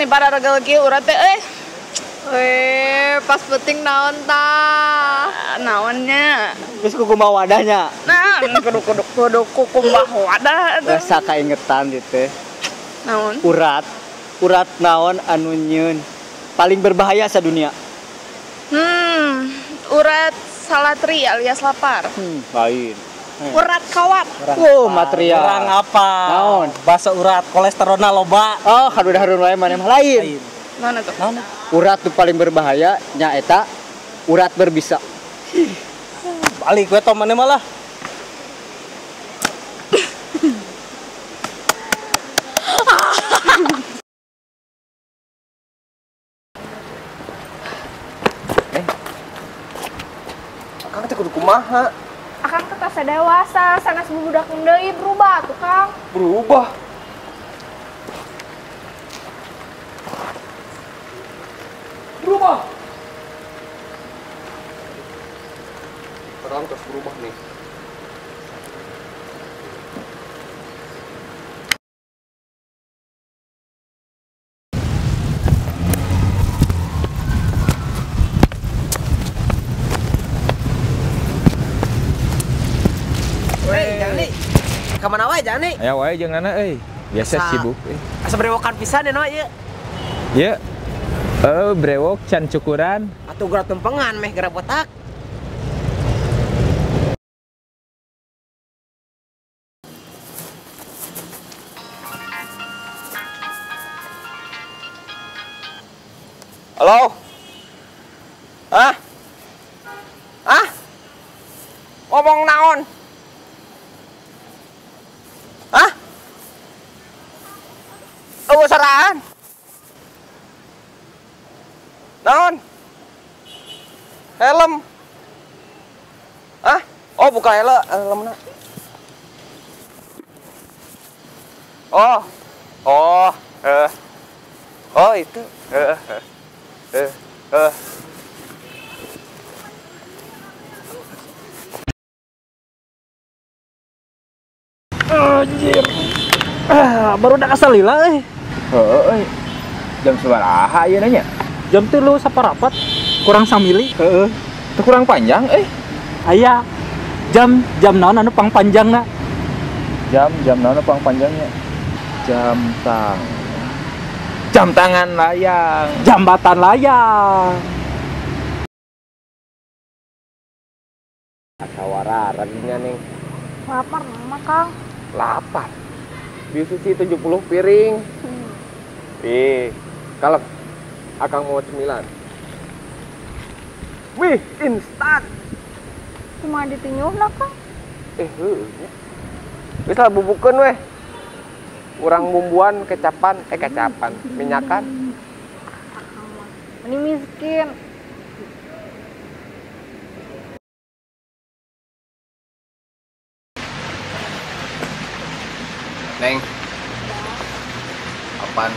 nih para regel kieu urang teh pas penting naon tah? Naonnya? Geus kumaha wadahnya? Nah, kudu kumaha wadah atuh. Rasa kaingetan dieu teh. Naon? Urat naon anu nyieun paling berbahaya sadunia. Urat salatri alias lapar. Lain. Urat kawat. Material. Urang apa? Naon? Basa urat kolesterolna loba. Oh, harudah-harun wae maneh mah lain. Naon atuh? Naon? Urat tuh paling berbahaya nya eta urat berbisa. Balik we to maneh mah lah. Akang teh kudu kumaha? Akang teh tasa dewasa, sanes bubudak deui berubah tuh, Kang. Berubah. Orang terus berubah nih. Jani, kemana wae Jani? Aya wae jeung anak biasa sibuk Asa berewokan pisan ya no ieu. Ye. Brewok can cukuran. Atuh gerak tempengan meh gerak botak. Halo? Hah? Ngomong naon? Hah? Eueuh saraan. Naon? Helm. Hah? Oh, buka helmna. Oh, itu. Anjir. Baru udah kasalila Heueuh. Jam sabaraha ieu nanya? Jam 3 saparapat kurang samili. Teu kurang panjang Aya jam naon anu pang panjangna? Jam naon pang panjangnya? Jam tangan layang. Jambatan layang. Sawararan nya nih. Lapar mah, Kang. Lapar. Dicuci 70 piring. Kalem. Akang mau cemilan. Wih, instan. Cuma ditinyuhna, Kang. Heuh. Geus lah bubukeun weh. Urang bumbuan kecapan, minyakan. Ini miskin. Neng, apaan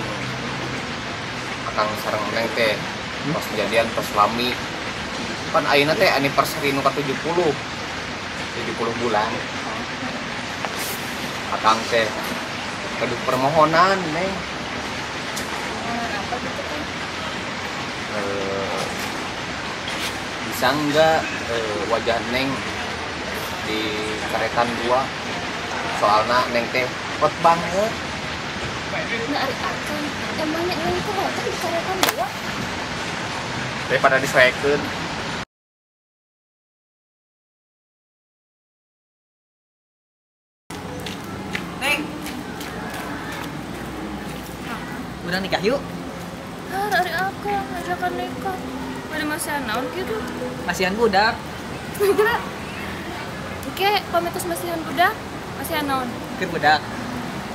akang sareng neng teh pas kejadian pas lami pan ayeuna teh anniversary nu ka 70 bulan akang teh keduk permohonan neng bisa enggak wajah neng di karetan 2 soalna neng teh hot banget. Nah, ari akan emangnya neng teh hotel di karetan 2. Daripada disewekeun. Neng. Udah nikah yuk. Ari akan ajakan nikah. Ada masih naon gitu. Masihan budak. Kira Oke, pamitos masihan budak, masihan naon? Keur budak.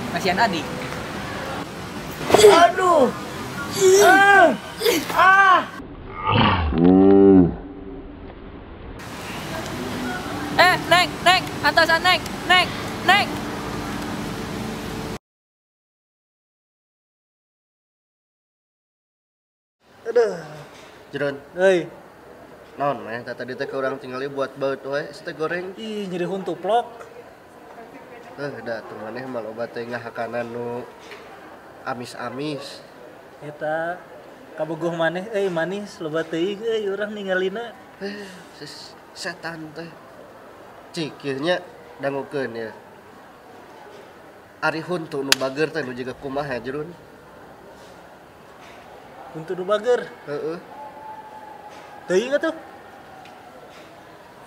Masihan adik. Aduh. Neng, atasan neng. Aduh, Jeron. Hei, Naon meh tadi teh urang tinggali buat baut we teh goreng. ih nyeri huntuplok. Da tuh maneh mah loba teh ngahakanan nu amis-amis. Eta kabogoh maneh manis loba teuing urang ningalina. Setan teh. Cik ieu nya dangukeun ya. Ari huntu nu bager teh nu jiga kumaha jerun? Huntu nu bager. Heeh. Teuing atuh.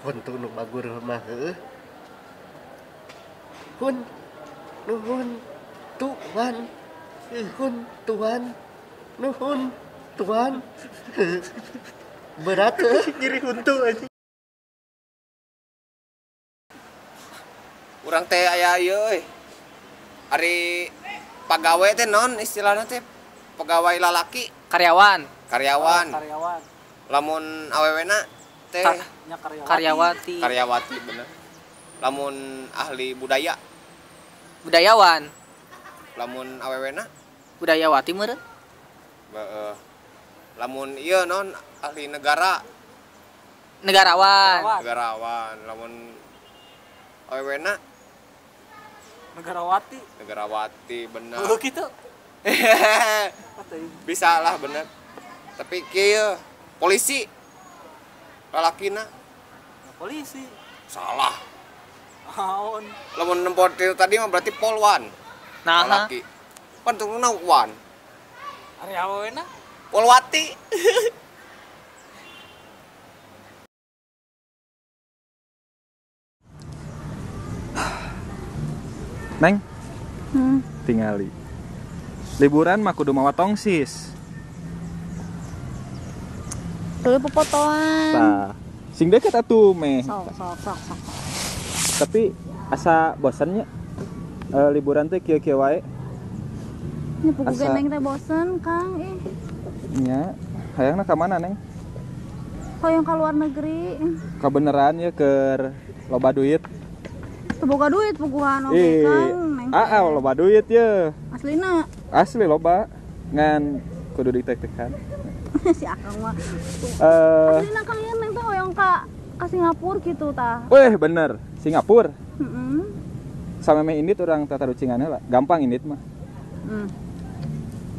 Huntu nu bager mah heueuh. Nuhun tuan. Tuan. Nuhun tuan. Berat Nyeri huntu aja. Urang teh aya ieu euy. Ari pagawe teh non istilahna teh pegawai lalaki, Karyawan. karyawan. Karyawan. Lamun awewena teh Nya Karyawati. karyawati bener. Lamun ahli budaya, Budayawan. lamun awewena Budayawati meureun. lamun ieu non ahli negara, Negarawan. negarawan. Lamun awewena Negarawati. negarawati bener. Oh gitu. Bisa lah bener. Tapi kieu polisi lalakina Polisi. salah. Naon? Lamun nempot itu tadi mah berarti polwan. Nah, Lalaki. Pan turunna wan. Ari awena? Polwati. Neng, tingali. Liburan mah kudu mawa tongsis. Dulu pepotoan. Tah, sing deket atuh meh. Sok. Tapi asa bosannya liburan teh kieu-kieu wae. Ini pugu Asa- gendeng teh bosen, Kang. Nya, hayangna ka mana, Neng? Hoyong ka luar negeri. Kabeneran ya keur loba duit. Teu boga duit puguhan oge, Kang. Neng. Loba duit ye. Aslina Asli loba. Ngan kudu ditek-tekan. si Akang mah. Eh, Aslina Kang ieu neng teh hoyong ka Singapura gitu tah. weh bener, Singapura. Heeh. Samemeh indit urang tata rucingan heula. Gampang indit mah.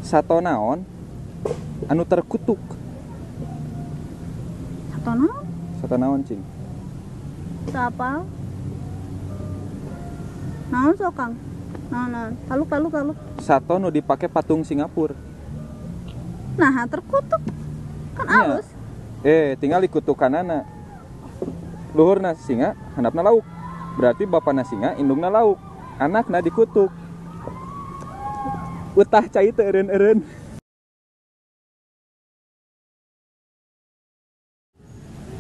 Sato naon anu terkutuk. Sato naon cing? Siapa? Naon sok Kang? Naon? Taluk. Sato nu dipake patung Singapura. Nah, terkutuk. Kan Nya. alus. Tinggal dikutukanana. Luhurna singa, handapna lauk. Berarti bapana singa, indungna lauk. Anakna dikutuk. Utah cai teu eureun-eureun.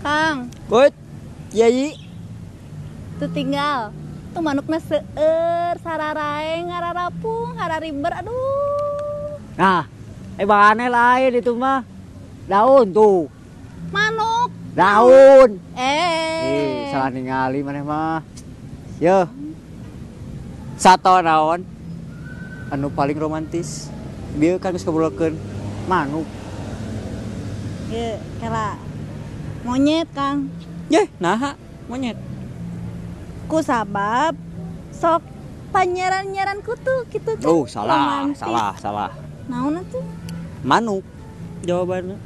Kang, Kut, Yai. tuh tinggal. Tuh manukna seueur, sararaeng, ngararapung, hararimber, aduh. Nah, bangane lain itu mah. Daun tuh. Manuk. Daun. Salah ningali maneh mah. Yo. Sato naon anu paling romantis. Bieu kan geus kabuleukeun manuk. Ye, kela monyet, Kang. Yeh, naha monyet. Ku sabab sok panyeran-nyeran kutu gitu kan. Oh, salah. Naon atuh? Manuk jawabannya.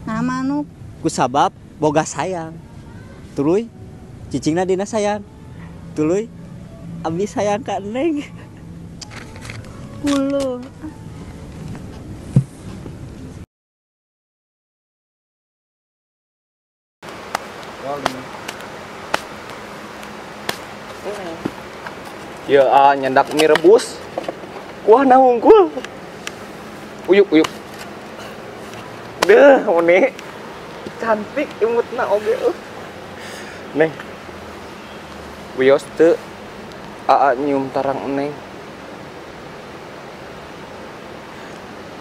Nah, manuk. Kusabab boga sayang. Tuluy cicingna dina sayang. Tuluy abdi sayang ka Neng. Hulu. Ya nyendak mie rebus. Wah nahungkul. Uyuk. Deh, one cantik imutna oge. Neng. Wios teu nyium tarang Neng.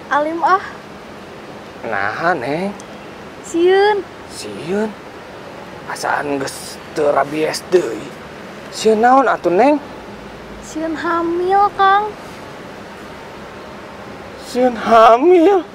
Alim ah, Nah, Neng. sieun. Sieun. Asaan geus teu rabies deui. Sieun naon atuh, Neng? Sieun hamil, Kang. Sieun hamil.